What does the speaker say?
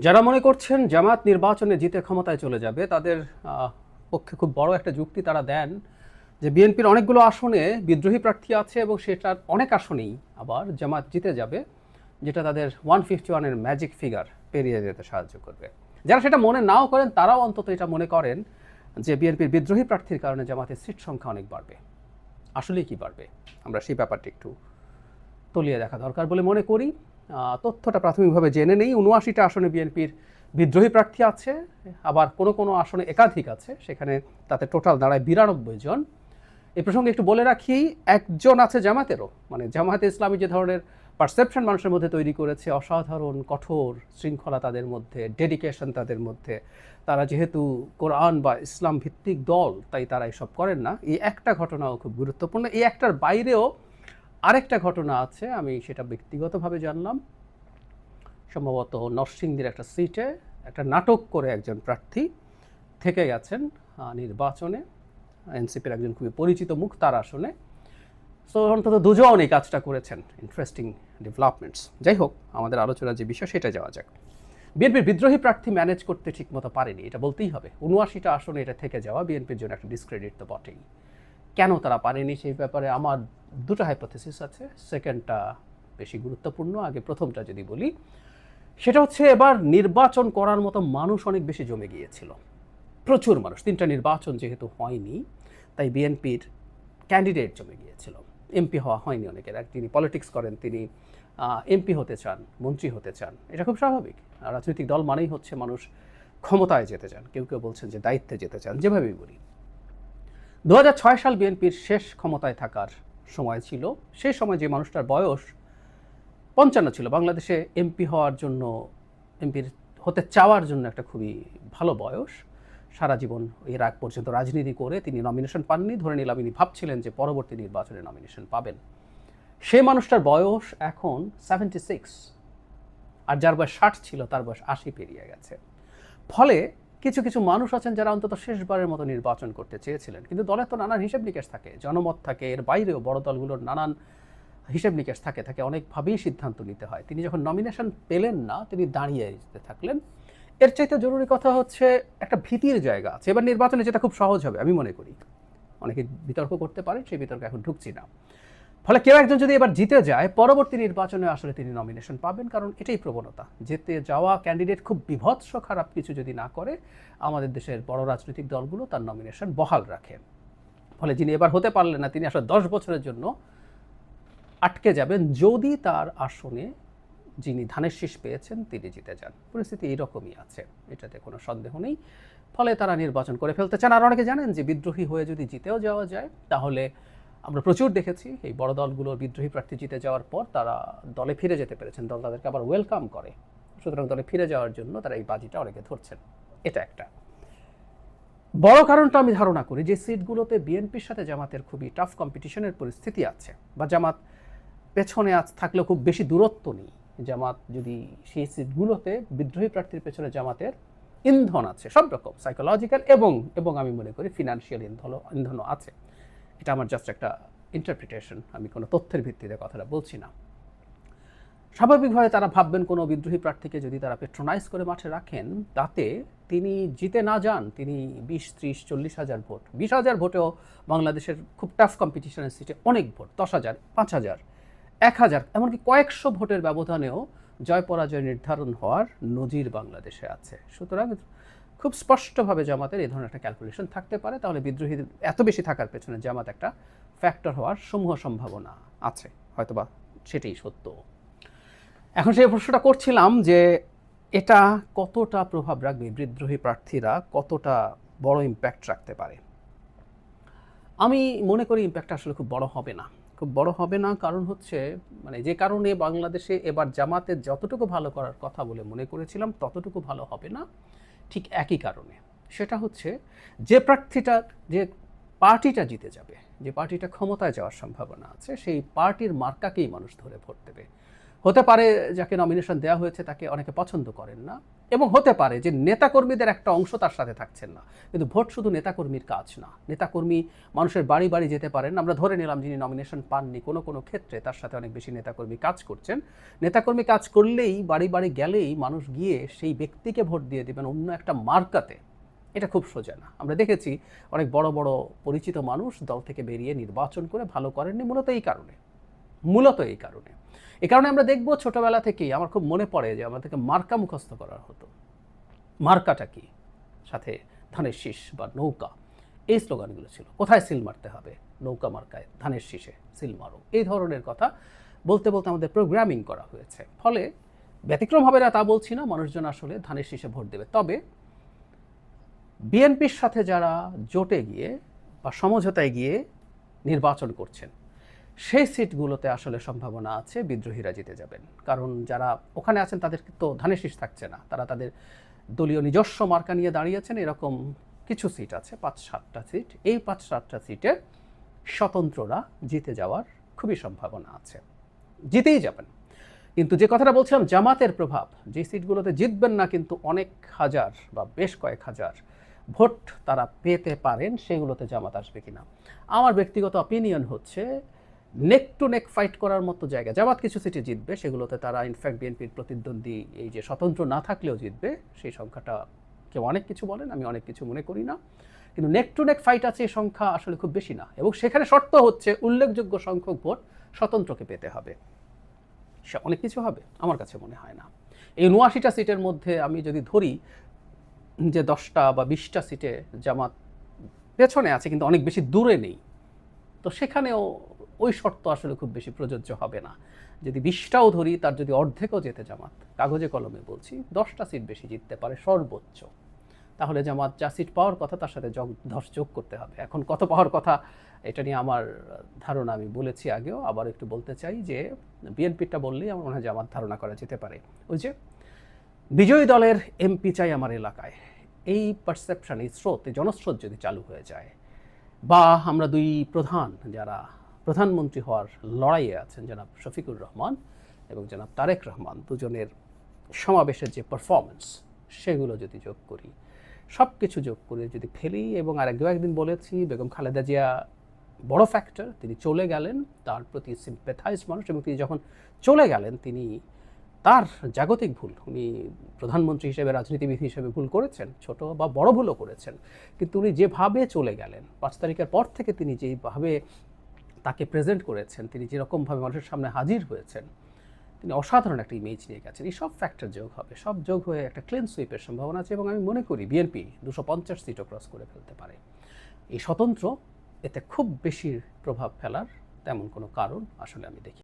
যারা মনে করছেন জামাত নির্বাচনে জিতে ক্ষমতায় চলে যাবে তাদের পক্ষে খুব বড় একটা যুক্তি তারা দেন যে বিএনপির অনেকগুলো আসনে বিদ্রোহী প্রার্থী আছে এবং সেটার অনেক আসনেই আবার জামাত জিতে যাবে, যেটা তাদের 151-এর ম্যাজিক ফিগার পেরিয়ে যেতে সাহায্য করবে। যারা সেটা মনে নাও করেন তারাও অন্তত এটা মনে করেন যে বিএনপির বিদ্রোহী প্রার্থীর কারণে জামাতের সিট সংখ্যা অনেক বাড়বে। আসলেই কি বাড়বে, আমরা সেই ব্যাপারটি একটু তলিয়ে দেখা দরকার বলে মনে করি। তথ্যটা প্রাথমিকভাবে জেনে নেই। ৭৯টা আসনে বিএনপির বিদ্রোহী প্রার্থী আছে, আবার কোনো কোনো আসনে একাধিক আছে, সেখানে তাতে টোটাল দাঁড়ায় ৯২ জন। এই প্রসঙ্গে একটু বলে রাখি, একজন আছে জামাতেরও, মানে জামায়াতে ইসলামী যে ধরনের পারসেপশন মানুষের মধ্যে তৈরি করেছে, অসাধারণ কঠোর শৃঙ্খলা তাদের মধ্যে, ডেডিকেশন তাদের মধ্যে, তারা যেহেতু কোরআন বা ইসলাম ভিত্তিক দল তাই তারা এসব করেন না, এই একটা ঘটনাও খুব গুরুত্বপূর্ণ। এই একটার বাইরেও আরেকটা ঘটনা আছে, আমি সেটা ব্যক্তিগতভাবে জানলাম। সম্ভবত নরসিংদীর একটা সিটে একটা নাটক করে একজন প্রার্থী থেকে গেছেন নির্বাচনে, এনসিপির একজন খুবই পরিচিত মুখ তার আসনে। সো অন্তত দুজন এই কাজটা করেছেন। Interesting developments. যাই হোক, আমাদের আলোচনার যে বিষয় সেটা যাওয়া যাক। বিএনপির বিদ্রোহী প্রার্থী ম্যানেজ করতে ঠিকমতো পারেনি, এটা বলতেই হবে। ৭৯টা আসনে এটা থেকে যাওয়া বিএনপির জন্য একটা ডিসক্রেডিট তো বটেই। কেন তারা পারেনি সেই ব্যাপারে আমার দুটো হাইপোথেসিস আছে, সেকেন্ডটা বেশি গুরুত্বপূর্ণ। আগে প্রথমটা যদি বলি, সেটা হচ্ছে এবার নির্বাচন করার মতো মানুষ অনেক বেশি জমে গিয়েছিল, প্রচুর মানুষ। 3টা নির্বাচন যেহেতু হয়নি, তাই বিএনপির ক্যান্ডিডেট জমে গিয়েছিল। এমপি হওয়া হয়নি অনেকের। যিনি পলিটিক্স করেন তিনি এমপি হতে চান, মন্ত্রী হতে চান, এটা খুব স্বাভাবিক। রাজনৈতিক দল মানেই হচ্ছে মানুষ ক্ষমতায় যেতে চান, কেউ কেউ বলছেন যে দায়িত্বে যেতে চান, যেভাবেই বলি। ২০০৬ সাল বিএনপির শেষ ক্ষমতায় থাকার সময় ছিল। সেই সময় যে মানুষটার বয়স ৫৫ ছিল, বাংলাদেশে এমপি হওয়ার জন্য, এমপির হতে চাওয়ার জন্য একটা খুবই ভালো বয়স। সারা জীবন এর আগ পর্যন্ত রাজনীতি করে তিনি নমিনেশন পাননি, ধরে নিলাম ইনি ভাবছিলেন যে পরবর্তী নির্বাচনে নমিনেশন পাবেন। সেই মানুষটার বয়স এখন 76, আর যার বয়স ৬০ ছিল তার বয়স ৮০ পেরিয়ে গেছে। ফলে কিছু কিছু মানুষ আছেন যারা অন্তত শেষবারের মতো নির্বাচন করতে চেয়েছিলেন, কিন্তু দলের তো নানান হিসেব নিকেশ থাকে, জনমত থাকে, এর বাইরেও বড় দলগুলোর নানান হিসেব নিকেশ থাকে, তাকে অনেকভাবেই সিদ্ধান্ত নিতে হয়। তিনি যখন নমিনেশন পেলেন না, তিনি দাঁড়িয়ে যেতে থাকলেন। এর চাইতে জরুরি কথা হচ্ছে একটা ভীতির জায়গা আছে। এবার নির্বাচনে যেটা খুব সহজ হবে আমি মনে করি, অনেকে বিতর্ক করতে পারে, সেই বিতর্কে এখন ঢুকছি না। ফলে কেউ একজন যদি এবার জিতে যায়, পরবর্তী নির্বাচনে আসলে তিনি নমিনেশন পাবেন, কারণ এটাই প্রবণতা। যেতে যাওয়া ক্যান্ডিডেট খুব বিভৎস খারাপ কিছু যদি না করে, আমাদের দেশের বড় রাজনৈতিক দলগুলো তার নমিনেশন বহাল রাখে। ফলে যিনি এবার হতে পারলেন না, তিনি আসলে 10 বছরের জন্য আটকে যাবেন যদি তার আসনে যিনি ধানের শীষ পেয়েছেন তিনি জিতে যান। পরিস্থিতি এইরকমই আছে, এটাতে কোনো সন্দেহ নেই। ফলে তারা নির্বাচন করে ফেলতে চান। আর অনেকে জানেন যে বিদ্রোহী হয়ে যদি জিতেও যাওয়া যায়, তাহলে আমরা প্রচুর দেখেছি এই বড় দলগুলোর বিদ্রোহী প্রার্থী জিতে যাওয়ার পর তারা দলে ফিরে যেতে পেরেছেন, দল তাদেরকে আবার ওয়েলকাম করে। সুতরাং দলে ফিরে যাওয়ার জন্য তারা এই বাজিটা অনেকে ধরছেন। এটা একটা বড় কারণটা আমি ধারণা করি যে সিটগুলোতে বিএনপির সাথে জামাতের খুবই টাফ কম্পিটিশনের পরিস্থিতি আছে, বা জামাত পেছনে আজ থাকলেও খুব বেশি দূরত্ব নেই। জামাত যদি সেই সিটগুলোতে বিদ্রোহী প্রার্থীর পেছনে জামাতের ইন্ধন আছে, সব রকম সাইকোলজিক্যাল এবং আমি মনে করি ফিনান্সিয়াল ইন্ধনও আছে। এটা আমার জাস্ট একটা ইন্টারপ্রিটেশন, আমি কোনো তথ্যের ভিত্তিতে কথাটা বলছি না। স্বাভাবিকভাবে তারা ভাববেন কোনো বিদ্রোহী প্রার্থীকে যদি তারা পেট্রোনাইজ করে মাঠে রাখেন, তাতে তিনি জিতে না যান, তিনি ২০, ৩০, ৪০ হাজার ভোট, ২০,০০০ ভোটেও বাংলাদেশের খুব টাফ কম্পিটিশনের সিটে অনেক ভোট, ১০,০০০, ৫,০০০, ১,০০০, এমনকি কয়েকশো ভোটের ব্যবধানেও জয় পরাজয় নির্ধারণ হওয়ার নজির বাংলাদেশে আছে। সুতরাং খুব স্পষ্টভাবে জামাতের এই ধরনের একটা ক্যালকুলেশন থাকতে পারে, তাহলে বিদ্রোহীদের এত বেশি থাকার পেছনে জামাত একটা ফ্যাক্টর হওয়ার সমূহ সম্ভাবনা আছে, হয়তোবা সেটাই সত্য। এখন সেই প্রশ্নটা করছিলাম যে এটা কতটা প্রভাব রাখবে, বিদ্রোহী প্রার্থীরা কতটা বড় ইম্প্যাক্ট রাখতে পারে। আমি মনে করি ইম্প্যাক্টটা আসলে খুব বড় হবে না, খুব বড় হবে না। কারণ হচ্ছে, মানে যে কারণে বাংলাদেশে এবার জামাতের যতটুকু ভালো করার কথা বলে মনে করেছিলাম ততটুকু ভালো হবে না, ঠিক একই কারণে। সেটা হচ্ছে যে প্রার্থীটা, যে পার্টিটা জিতে যাবে, যে পার্টিটা ক্ষমতায় যাওয়ার সম্ভাবনা আছে, সেই পার্টির মার্কাকেই মানুষ ধরে ভোট দেবে। হতে পারে যাকে নমিনেশন দেওয়া হয়েছে তাকে অনেকে পছন্দ করেন না, এবং হতে পারে যে নেতাকর্মীদের একটা অংশ তার সাথে থাকছেন না। কিন্তু ভোট শুধু নেতাকর্মীর কাজ না, নেতাকর্মী মানুষের বাড়ি বাড়ি যেতে পারেন। আমরা ধরে নিলাম যিনি নমিনেশন পাননি, কোনো কোনো ক্ষেত্রে তার সাথে অনেক বেশি নেতাকর্মী কাজ করছেন। নেতাকর্মী কাজ করলেই, বাড়ি বাড়ি গেলেই মানুষ গিয়ে সেই ব্যক্তিকে ভোট দিয়ে দেবেন অন্য একটা মার্কাতে, এটা খুব সোজা না। আমরা দেখেছি অনেক বড় বড় পরিচিত মানুষ দল থেকে বেরিয়ে নির্বাচন করে ভালো করেননি, মূলত এই কারণে। এই কারণে আমরা দেখব ছোটবেলা থেকেই আমার খুব মনে পড়ে যে আমাদেরকে মার্কা মুখস্থ করা হতো। মার্কাটা কি, সাথে ধানের শীষ বা নৌকা, এই স্লোগানগুলো ছিল। কোথায় সিল মারতে হবে, নৌকা মার্কায়, ধানের শীষে সিল মারো, এই ধরনের কথা বলতে বলতে আমাদের প্রোগ্রামিং করা হয়েছে। ফলে ব্যতিক্রম হবে না তা বলছি না, মানুষজন আসলে ধানের শীষে ভোট দেবে। তবে বিএনপির সাথে যারা জোটে গিয়ে বা সমঝোতায় গিয়ে নির্বাচন করছেন, সেই সিটগুলোতে আসলে সম্ভাবনা আছে বিদ্রোহীরা জিতে যাবেন। কারণ যারা ওখানে আছেন তাদের তো ধানের শীষ থাকছে না, তারা তাদের দলীয় নিজস্ব মার্কা নিয়ে দাঁড়িয়েছেন। এরকম কিছু সিট আছে, 5-7টা সিট। এই 5-7টা সিটে স্বতন্ত্ররা জিতে যাওয়ার খুবই সম্ভাবনা আছে, জিতেই যাবেন। কিন্তু যে কথাটা বলছিলাম জামাতের প্রভাব, যে সিটগুলোতে জিতবেন না কিন্তু অনেক হাজার বা বেশ কয়েক হাজার ভোট তারা পেতে পারেন, সেগুলোতে জামাত আসবে কিনা। আমার ব্যক্তিগত অপিনিয়ন হচ্ছে নেক টু নেক ফাইট করার মতো জায়গা জামাত কিছু সিটে জিতবে, সেগুলোতে তারা ইনফ্যাক্ট বিএনপির প্রতিদ্বন্দ্বী এই যে স্বতন্ত্র না থাকলেও জিতবে। সেই সংখ্যাটা কেউ অনেক কিছু বলেন, আমি অনেক কিছু মনে করি না। কিন্তু নেক টু নেক ফাইট আছে, এই সংখ্যা আসলে খুব বেশি না, এবং সেখানে শর্ত হচ্ছে উল্লেখযোগ্য সংখ্যক ভোট স্বতন্ত্রকে পেতে হবে। সে অনেক কিছু হবে আমার কাছে মনে হয় না। এই ৭৯টা সিটের মধ্যে আমি যদি ধরি যে 10টা বা 20টা সিটে জামাত পেছনে আছে কিন্তু অনেক বেশি দূরে নেই, তো সেখানেও ওই শর্ত আসলে খুব বেশি প্রযোজ্য হবে না। যদি 20টাও ধরি, তার যদি অর্ধেকও যেতে জামাত, কাগজে কলমে বলছি 10টা সিট বেশি জিততে পারে সর্বোচ্চ, তাহলে জামাত যা সিট পাওয়ার কথা তার সাথে 10 যোগ করতে হবে। এখন কত পাওয়ার কথা এটা নিয়ে আমার ধারণা আমি বলেছি আগেও, আবার একটু বলতে চাই যে বিএনপিটা বললেই আমার মনে হয় জামাত ধারণা করা যেতে পারে। ওই যে বিজয়ী দলের এমপি চাই আমার এলাকায়, এই পারসেপশন, এই স্রোত, এই জনস্রোত যদি চালু হয়ে যায়, বা আমরা দুই প্রধান যারা প্রধানমন্ত্রী হওয়ার লড়াইয়ে আছেন, জনাব শফিকুর রহমান এবং জনাব তারেক রহমান, দুজনের সমাবেশের যে পারফরমেন্স, সেগুলো যদি যোগ করি, সব কিছু যোগ করে যদি ফেলি, এবং আর একদিন বলেছি বেগম খালেদা জিয়া বড় ফ্যাক্টর, তিনি চলে গেলেন, তার প্রতি সিম্প্যাথাইজ মানুষ, এবং তিনি যখন চলে গেলেন তিনি তার জাগতিক ভুল, উনি প্রধানমন্ত্রী হিসেবে, রাজনীতিবিদ হিসেবে ভুল করেছেন, ছোট বা বড় ভুলও করেছেন, কিন্তু উনি যেভাবে চলে গেলেন 5 তারিখের পর থেকে, তিনি যেভাবে তাকে প্রেজেন্ট করেছেন, তিনি যেরকমভাবে মানুষের সামনে হাজির হয়েছেন, তিনি অসাধারণ একটা ইমেজ নিয়ে গেছেন। এই সব ফ্যাক্টর যোগ হবে, সব যোগ হয়ে একটা ক্লিন সুইপের সম্ভাবনা আছে, এবং আমি মনে করি বিএনপি 250 সিটও ক্রস করে ফেলতে পারে। এই স্বতন্ত্র এতে খুব বেশি প্রভাব ফেলার তেমন কোনো কারণ আসলে আমি দেখি।